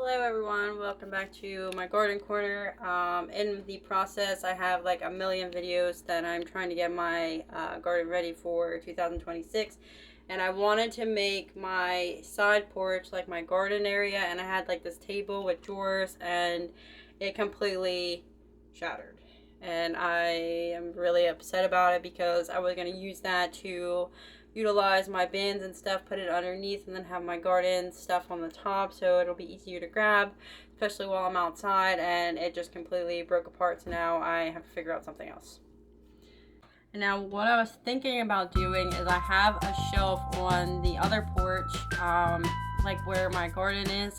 Hello everyone, welcome back to my garden corner. In the process, I have like a million videos that I'm trying to get my garden ready for 2026, and I wanted to make my side porch like my garden area, and I had like this table with drawers and it completely shattered, and I am really upset about it because I was going to use that to utilize my bins and stuff, put it underneath, and then have my garden stuff on the top so it'll be easier to grab, especially while I'm outside, and it just completely broke apart, so now I have to figure out something else. And now what I was thinking about doing is I have a shelf on the other porch, like where my garden is,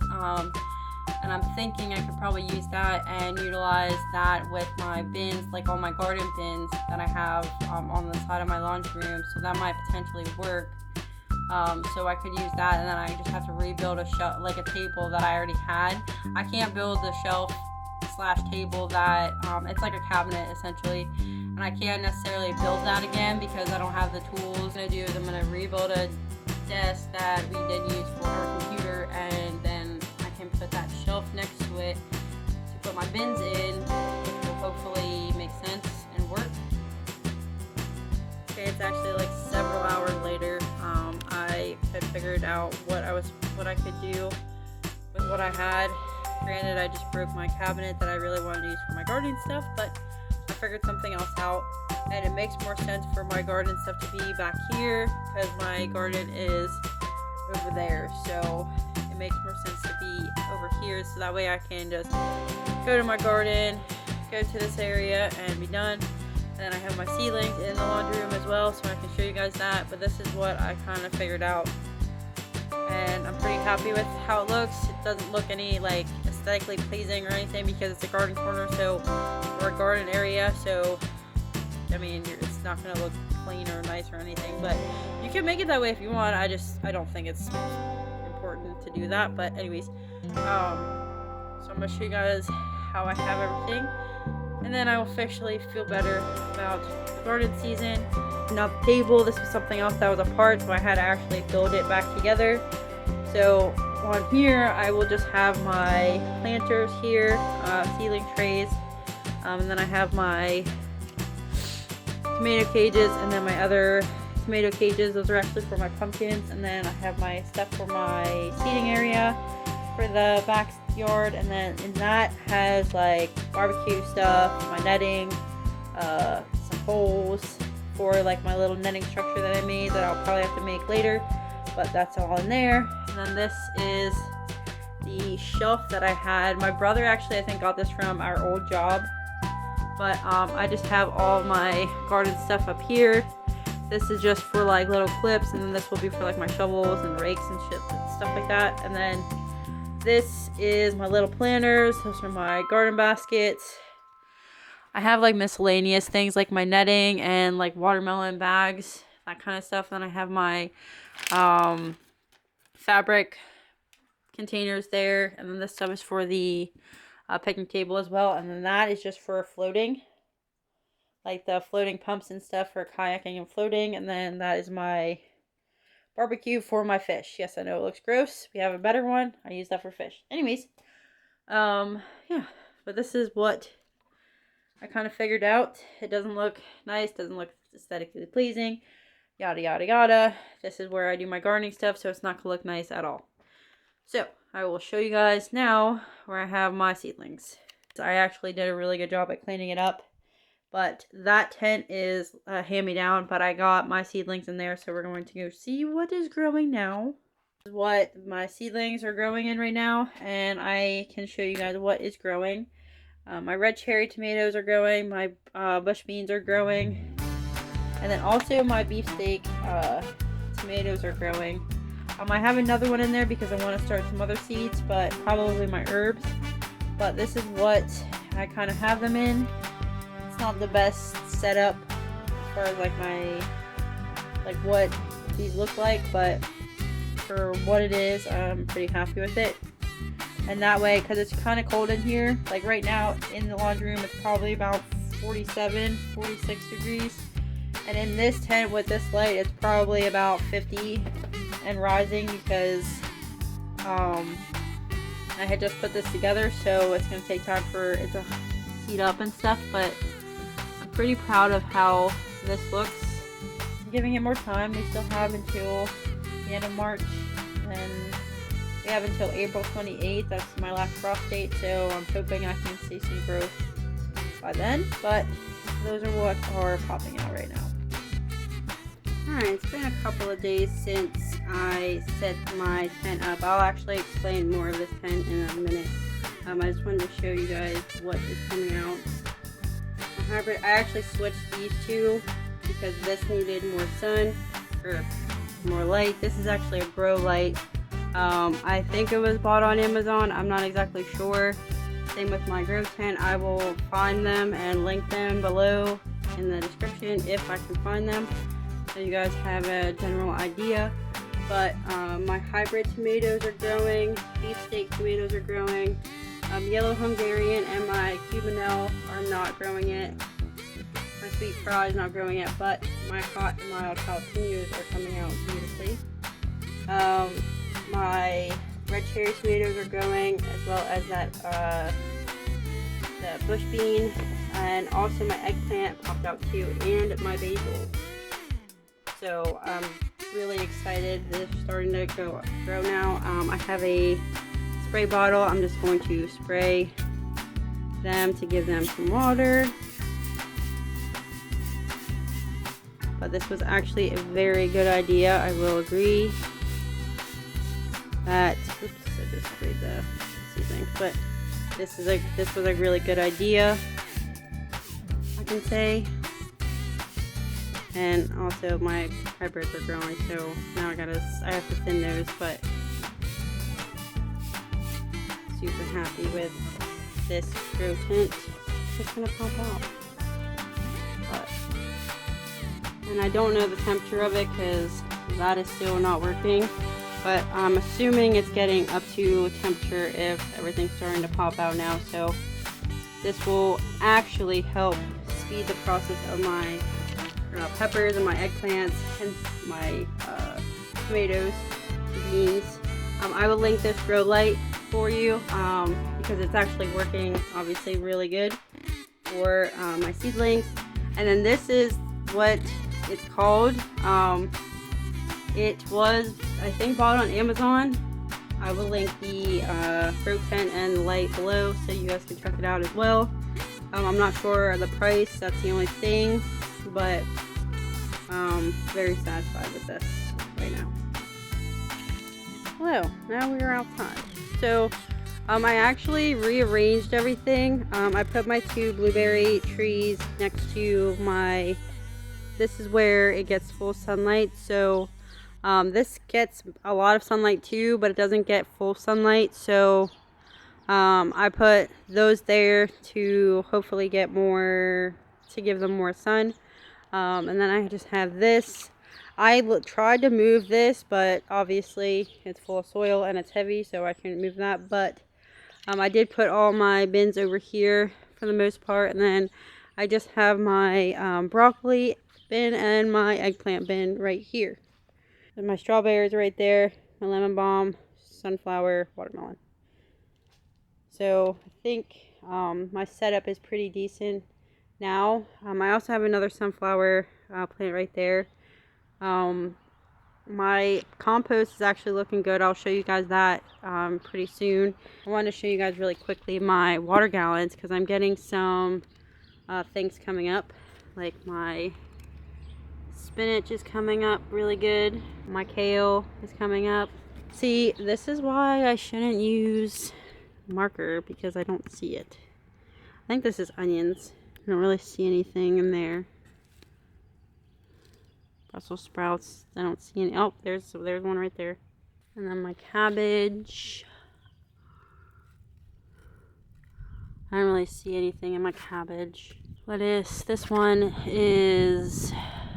and I'm thinking I could probably use that and utilize that with my bins, like all my garden bins that I have on the side of my laundry room, so that might potentially work. So I could use that, and then I just have to rebuild a shelf, like a table that I already had. I can't build the shelf slash table that, it's like a cabinet essentially, and I can't necessarily build that again because I don't have the tools. What I'm going to do is I'm going to rebuild a desk that we did use for our computer, and then I can put that shelf next to it to put my bins in, which will hopefully make sense and work. Okay, it's actually like several hours later. I had figured out what I could do with what I had. Granted, I just broke my cabinet that I really wanted to use for my gardening stuff, but I figured something else out, and it makes more sense for my garden stuff to be back here because my garden is over there, so it makes more sense to be over here, so that way I can just go to my garden, go to this area, and be done. And then I have my seedlings in the laundry room as well, so I can show you guys that, but this is what I kind of figured out, and I'm pretty happy with how it looks. It doesn't look any like aesthetically pleasing or anything because it's a garden corner, so, or a garden area, so I mean it's not going to look clean or nice or anything, but you can make it that way if you want. I don't think it's important to do that, but anyways, so I'm going to show you guys how I have everything, and then I will officially feel better about the garden season. Now the table, this was something else that was apart, so I had to actually build it back together. So on here I will just have my planters here, seedling trays, and then I have my tomato cages, and then my other tomato cages, those are actually for my pumpkins, and then I have my stuff for my seating area for the backyard, and then in that has like barbecue stuff, my netting, some holes for like my little netting structure that I made that I'll probably have to make later, but that's all in there. And then this is the shelf that I had. My brother actually I think got this from our old job, but I just have all my garden stuff up here. This is just for like little clips, and then this will be for like my shovels and rakes and shit, stuff like that. And then this is my little planters. Those are my garden baskets. I have like miscellaneous things like my netting and like watermelon bags, that kind of stuff. Then I have my fabric containers there, and then this stuff is for the picnic table as well, and then that is just for floating, like the floating pumps and stuff for kayaking and floating. And then that is my barbecue for my fish. Yes, I know it looks gross. We have a better one. I use that for fish. Anyways, yeah, but this is what I kind of figured out. It doesn't look nice, doesn't look aesthetically pleasing, yada yada yada. This is where I do my gardening stuff, so it's not gonna look nice at all. So I will show you guys now where I have my seedlings. I actually did a really good job at cleaning it up, but that tent is a hand-me-down, but I got my seedlings in there, so we're going to go see what is growing now. This is what my seedlings are growing in right now, and I can show you guys what is growing. My red cherry tomatoes are growing, my bush beans are growing, and then also my beefsteak tomatoes are growing. I have another one in there because I want to start some other seeds, but probably my herbs. But this is what I kind of have them in. It's not the best setup as far as like what these look like, but for what it is, I'm pretty happy with it. And that way, because it's kind of cold in here, like right now in the laundry room it's probably about 47, 46 degrees, and in this tent with this light it's probably about 50 and rising, because I had just put this together, so it's going to take time for it to heat up and stuff, but I'm pretty proud of how this looks. I'm giving it more time. They still have until the end of March, and we have until April 28th. That's my last frost date, so I'm hoping I can see some growth by then, but those are what are popping out right now. Alright, it's been a couple of days since I set my tent up. I'll actually explain more of this tent in a minute. I just wanted to show you guys what is coming out. I actually switched these two because this needed more sun, or more light. This is actually a grow light. I think it was bought on Amazon. I'm not exactly sure. Same with my grow tent. I will find them and link them below in the description if I can find them, so you guys have a general idea. But my hybrid tomatoes are growing, beefsteak tomatoes are growing, yellow Hungarian and my Cubanelle are not growing yet. My sweet fry is not growing yet, but my hot and mild jalapenos are coming out beautifully. My red cherry tomatoes are growing, as well as that the bush bean, and also my eggplant popped out too, and my basil. So I'm really excited. They're starting to grow now. I have a spray bottle. I'm just going to spray them to give them some water. But this was actually a very good idea. I will agree that, oops, I just sprayed the seedlings, but this was a really good idea, I can say. And also my hybrids are growing, so now I have to thin those, but super happy with this grow tent. It's just gonna pop out. And I don't know the temperature of it because that is still not working, but I'm assuming it's getting up to temperature if everything's starting to pop out now. So this will actually help speed the process of my peppers and my eggplants and my tomatoes, beans. I will link this grow light for you because it's actually working obviously really good for my seedlings. And then this is what it's called. It was, I think, bought on Amazon. I will link the grow tent and the light below so you guys can check it out as well. I'm not sure the price, that's the only thing, but very satisfied with this right now. Well, now we are outside. So I actually rearranged everything. I put my 2 blueberry trees next to my, this is where it gets full sunlight. So this gets a lot of sunlight too, but it doesn't get full sunlight. So I put those there to hopefully get more, to give them more sun. And then I just have this. I tried to move this, but obviously it's full of soil and it's heavy, so I couldn't move that. But I did put all my bins over here for the most part, and then I just have my broccoli bin and my eggplant bin right here. And my strawberries right there, my lemon balm, sunflower, watermelon. So I think my setup is pretty decent now. I also have another sunflower plant right there. My compost is actually looking good. I'll show you guys that pretty soon. I want to show you guys really quickly my water gallons because I'm getting some things coming up. Like my spinach is coming up really good. My kale is coming up. See, this is why I shouldn't use marker because I don't see it. I think this is onions. I don't really see anything in there. Brussels sprouts, I don't see any. Oh, there's one right there. And then my cabbage. I don't really see anything in my cabbage. Lettuce, this one is,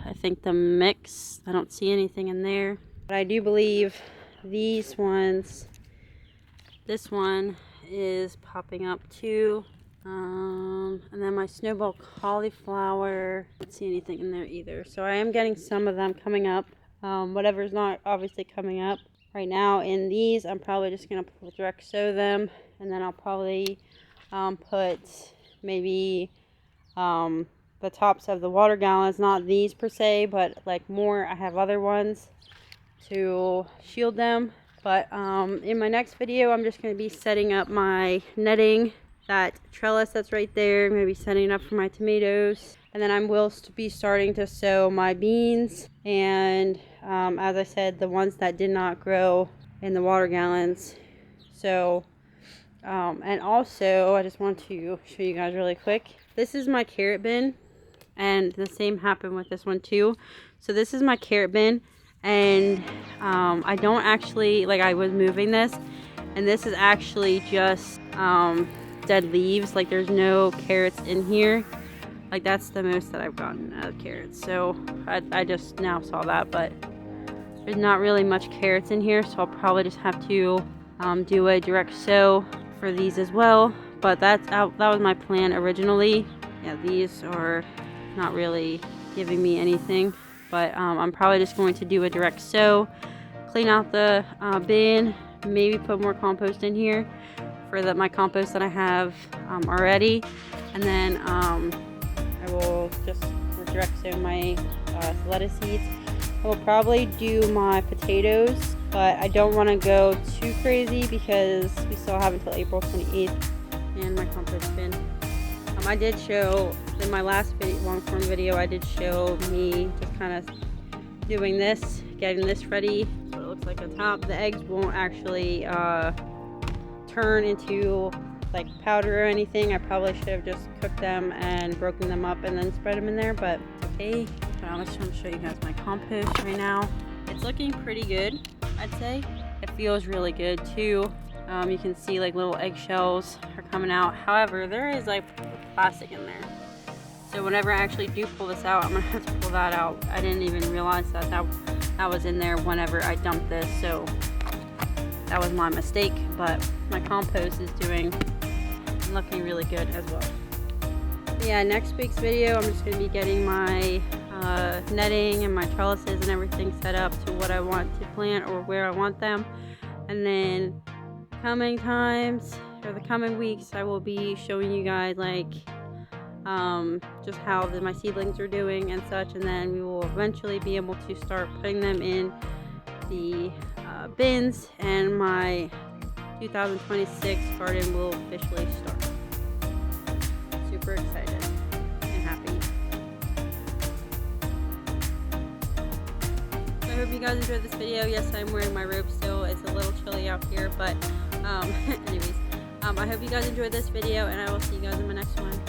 I think, the mix. I don't see anything in there. But I do believe these ones, this one is popping up too. And then my snowball cauliflower, I don't see anything in there either. So I am getting some of them coming up. Whatever's not obviously coming up, right now. In these, I'm probably just going to direct sow them, and then I'll probably put maybe the tops of the water gallons, not these per se, but like more, I have other ones to shield them. But in my next video, I'm just going to be setting up my netting, that trellis that's right there. I'm going to be setting it up for my tomatoes, and then I will be starting to sow my beans, and as I said, the ones that did not grow in the water gallons. So and also I just want to show you guys really quick, this is my carrot bin, and the same happened with this one too. So this is my carrot bin, and I don't actually, like, I was moving this, and this is actually just dead leaves. Like, there's no carrots in here. Like, that's the most that I've gotten out of carrots. So I just now saw that, but there's not really much carrots in here, so I'll probably just have to do a direct sow for these as well. But that was my plan originally. Yeah, these are not really giving me anything, but I'm probably just going to do a direct sow, clean out the bin, maybe put more compost in here for my compost that I have already, and then I will just direct sow my lettuce seeds. I will probably do my potatoes, but I don't want to go too crazy because we still have until April 28th. And my compost bin. I did show in my last long form video, I did show me just kind of doing this, getting this ready, what it looks like on top. The eggs won't actually turn into like powder or anything. I probably should have just cooked them and broken them up and then spread them in there, but okay. I'm just going to show you guys my compost right now. It's looking pretty good, I'd say. It feels really good too. You can see like little eggshells are coming out. However, there is like plastic in there. So whenever I actually do pull this out, I'm gonna have to pull that out. I didn't even realize that was in there whenever I dumped this. So that was my mistake. But my compost is looking really good as well. Yeah, next week's video, I'm just gonna be getting my netting and my trellises and everything set up to what I want to plant or where I want them. And then coming times or the coming weeks, I will be showing you guys like just how my seedlings are doing and such, and then we will eventually be able to start putting them in the bins, and my 2026 garden will officially start. Super excited and happy. So I hope you guys enjoyed this video. Yes, I'm wearing my robe still. It's a little chilly out here, but anyways, I hope you guys enjoyed this video, and I will see you guys in my next one.